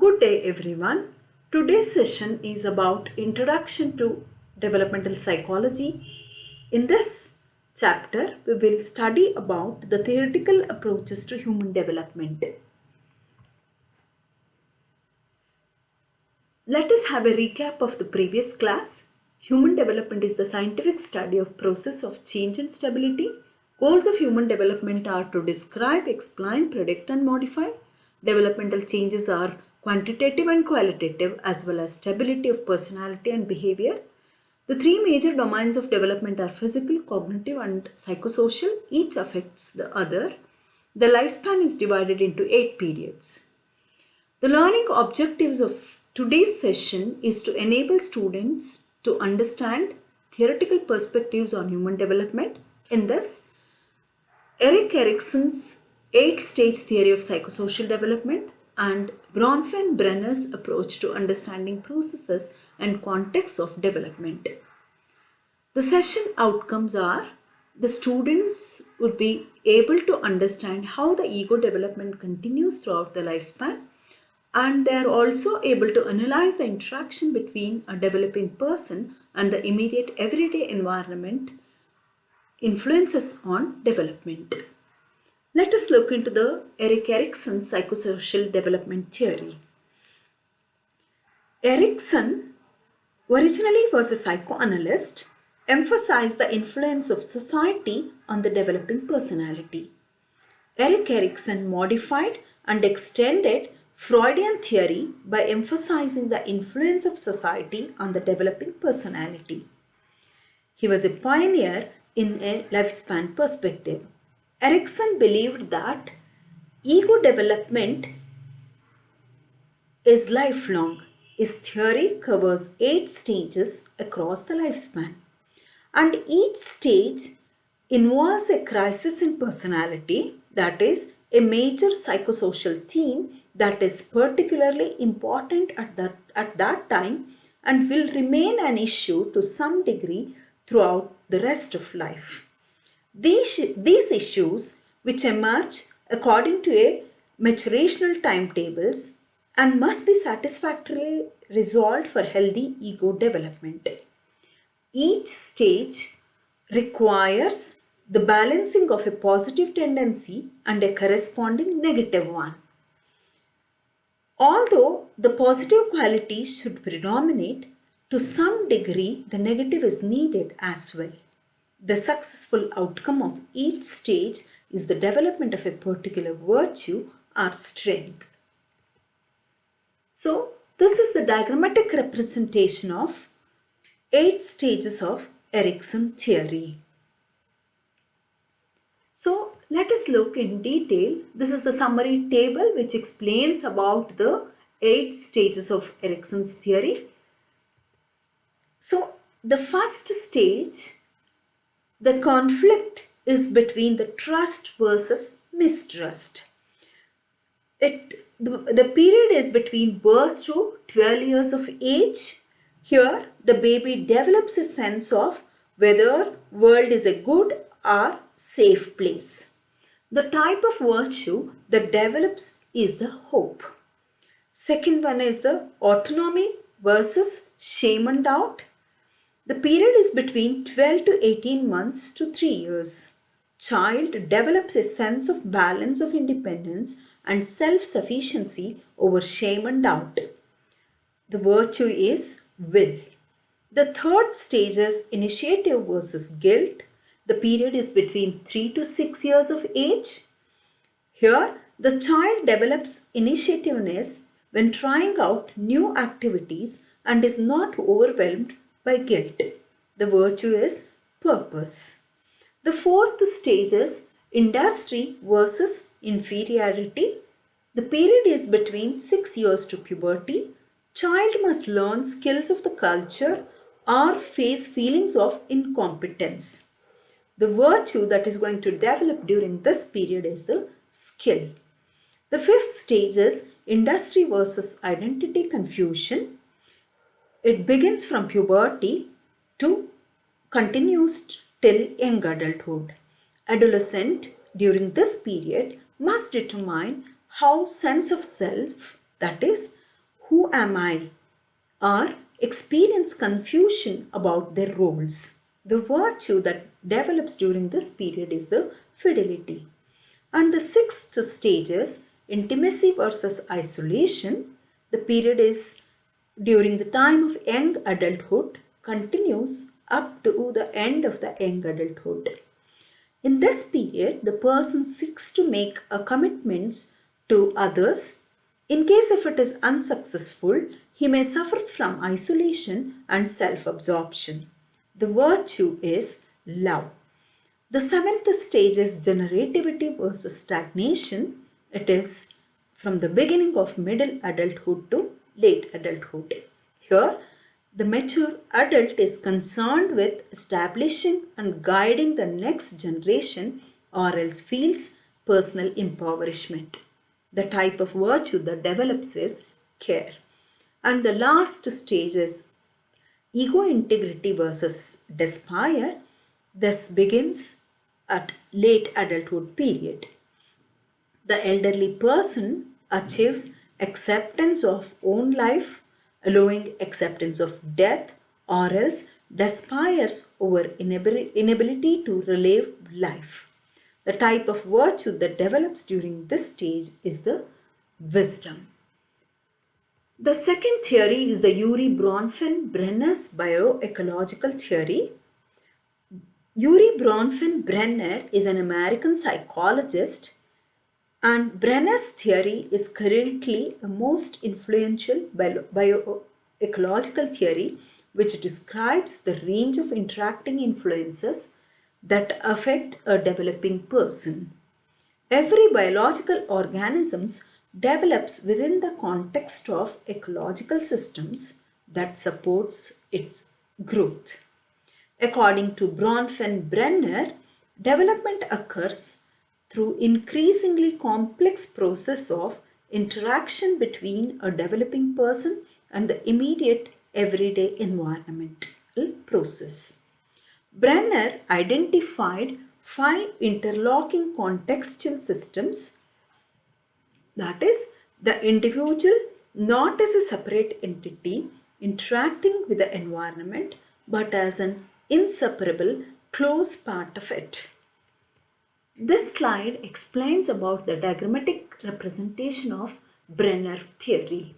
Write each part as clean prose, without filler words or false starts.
Good day everyone. Today's session is about Introduction to Developmental Psychology. In this chapter, we will study about the theoretical approaches to human development. Let us have a recap of the previous class. Human development is the scientific study of process of change and stability. Goals of human development are to describe, explain, predict and modify. Developmental changes are quantitative and qualitative as well as stability of personality and behavior. The three major domains of development are physical, cognitive and psychosocial. Each affects the other. The lifespan is divided into 8 periods. The learning objectives of today's session is to enable students to understand theoretical perspectives on human development. In this, Eriksson's 8-stage theory of psychosocial development and Bronfenbrenner's approach to understanding processes and contexts of development. The session outcomes are the students would be able to understand how the ego development continues throughout the lifespan, and they are also able to analyze the interaction between a developing person and the immediate everyday environment influences on development. Let us look into the Eriksson's psychosocial development theory. Eriksson originally was a psychoanalyst, emphasized the influence of society on the developing personality. Eriksson modified and extended Freudian theory by emphasizing the influence of society on the developing personality. He was a pioneer in a lifespan perspective. Eriksson believed that ego development is lifelong. His theory covers 8 stages across the lifespan, and each stage involves a crisis in personality, that is, a major psychosocial theme that is particularly important at that time and will remain an issue to some degree throughout the rest of life. These issues, which emerge according to a maturational timetables and must be satisfactorily resolved for healthy ego development. Each stage requires the balancing of a positive tendency and a corresponding negative one. Although the positive quality should predominate, to some degree the negative is needed as well. The successful outcome of each stage is the development of a particular virtue or strength. So, this is the diagrammatic representation of 8 stages of Eriksson theory. So, let us look in detail. This is the summary table which explains about the 8 stages of Eriksson's theory. So, the first stage, the conflict is between the trust versus mistrust. The period is between birth to 12 years of age. Here, the baby develops a sense of whether world is a good or safe place. The type of virtue that develops is the hope. Second one is the autonomy versus shame and doubt. The period is between 12 to 18 months to 3 years. Child develops a sense of balance of independence and self-sufficiency over shame and doubt. The virtue is will. The third stage is initiative versus guilt. The period is between 3 to 6 years of age. Here, the child develops initiativeness when trying out new activities and is not overwhelmed by guilt. The virtue is purpose. The fourth stage is industry versus inferiority. The period is between 6 years to puberty. Child must learn skills of the culture or face feelings of incompetence. The virtue that is going to develop during this period is the skill. The fifth stage is industry versus identity confusion. It begins from puberty to continues till young adulthood. Adolescent during this period must determine how sense of self, that is, who am I, or experience confusion about their roles. The virtue that develops during this period is the fidelity. And the sixth stage is intimacy versus isolation. The period is during the time of young adulthood, continues up to the end of the young adulthood. In this period, the person seeks to make a commitments to others. In case if it is unsuccessful, he may suffer from isolation and self-absorption. The virtue is love. The seventh stage is generativity versus stagnation. It is from the beginning of middle adulthood to late adulthood. Here, the mature adult is concerned with establishing and guiding the next generation or else feels personal impoverishment. The type of virtue that develops is care. And the last stage is ego integrity versus despair. This begins at late adulthood period. The elderly person achieves acceptance of own life, allowing acceptance of death, or else despairs over inability to relive life. The type of virtue that develops during this stage is the wisdom. The second theory is the Urey-Bronfen-Brenner's bioecological theory. Urey-Bronfen-Brenner is an American psychologist, and Brenner's theory is currently the most influential bioecological theory, which describes the range of interacting influences that affect a developing person. Every biological organism develops within the context of ecological systems that supports its growth. According to Bronfen-Brenner, development occurs through increasingly complex process of interaction between a developing person and the immediate everyday environmental process. Brenner identified 5 interlocking contextual systems, that is, the individual not as a separate entity interacting with the environment but as an inseparable close part of it. This slide explains about the diagrammatic representation of Brenner theory.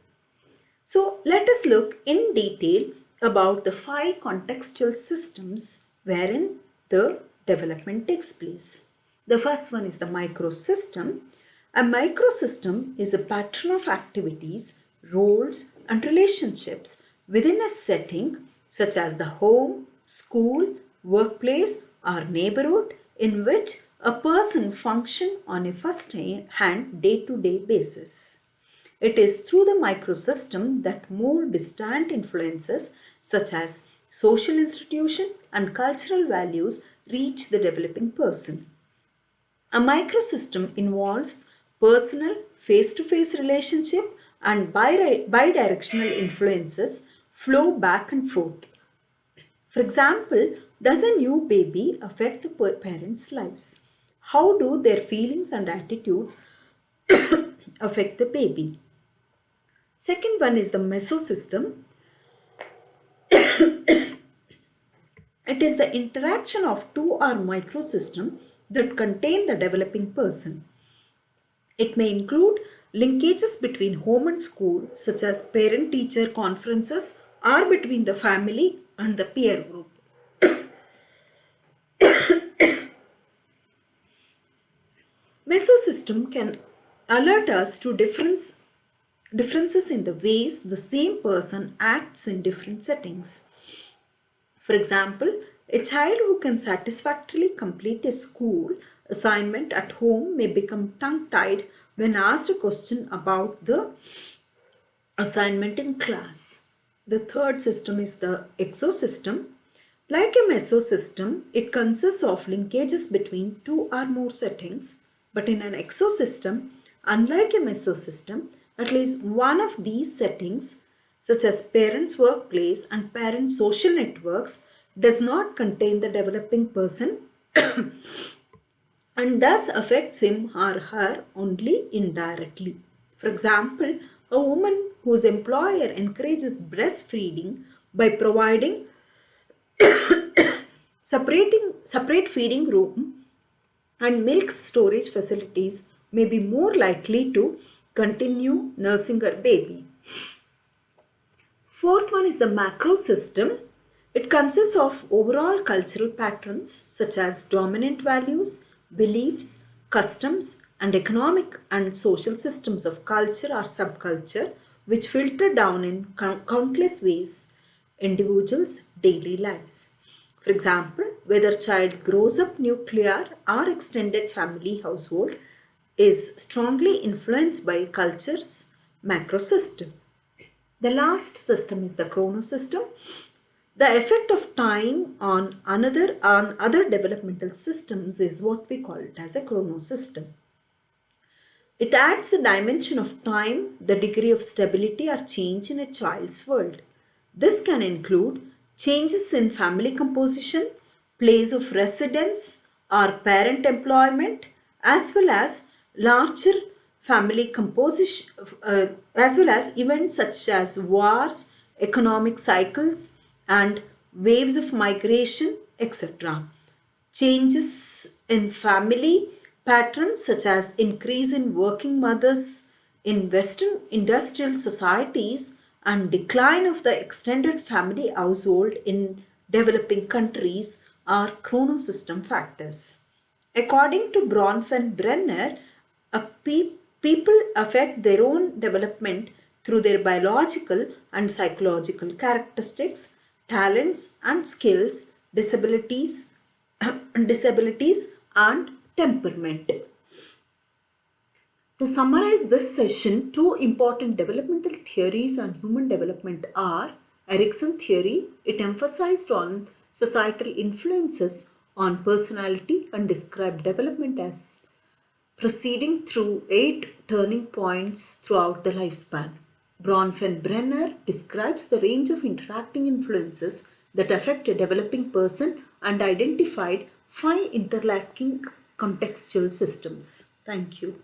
So let us look in detail about the 5 contextual systems wherein the development takes place. The first one is the microsystem. A microsystem is a pattern of activities, roles and relationships within a setting such as the home, school, workplace or neighborhood in which a person functions on a first-hand day-to-day basis. It is through the microsystem that more distant influences such as social institution and cultural values reach the developing person. A microsystem involves personal face-to-face relationship and bidirectional influences flow back and forth. For example, does a new baby affect the parents' lives? How do their feelings and attitudes affect the baby? Second one is the mesosystem. It is the interaction of 2 or microsystems that contain the developing person. It may include linkages between home and school, such as parent-teacher conferences, or between the family and the peer group. Mesosystem can alert us to differences in the ways the same person acts in different settings. For example, a child who can satisfactorily complete a school assignment at home may become tongue-tied when asked a question about the assignment in class. The third system is the exosystem. Like a mesosystem, it consists of linkages between 2 or more settings. But in an exosystem, unlike a mesosystem, at least one of these settings, such as parents' workplace and parent social networks, does not contain the developing person and thus affects him or her only indirectly. For example, A woman whose employer encourages breastfeeding by providing separate feeding room and milk storage facilities may be more likely to continue nursing her baby. Fourth one is the macro system. It consists of overall cultural patterns such as dominant values, beliefs, customs, and economic and social systems of culture or subculture which filter down in countless ways individuals' daily lives. For example, whether child grows up nuclear or extended family household is strongly influenced by culture's macro system. The last system is the Chrono System. The effect of time on other developmental systems is what we call it as a Chrono System. It adds the dimension of time, the degree of stability or change in a child's world. This can include changes in family composition, place of residence or parent employment, as well as larger family composition, as well as events such as wars, economic cycles, and waves of migration, etc. Changes in family patterns such as increase in working mothers in Western industrial societies and decline of the extended family household in developing countries are chronosystem factors. According to Bronfen-Brenner, people affect their own development through their biological and psychological characteristics, talents and skills, disabilities, and temperament. To summarize this session, two important developmental theories on human development are Eriksson theory. It emphasized on societal influences on personality and described development as proceeding through 8 turning points throughout the lifespan. Bronfen-Brenner describes the range of interacting influences that affect a developing person and identified 5 interlocking contextual systems. Thank you.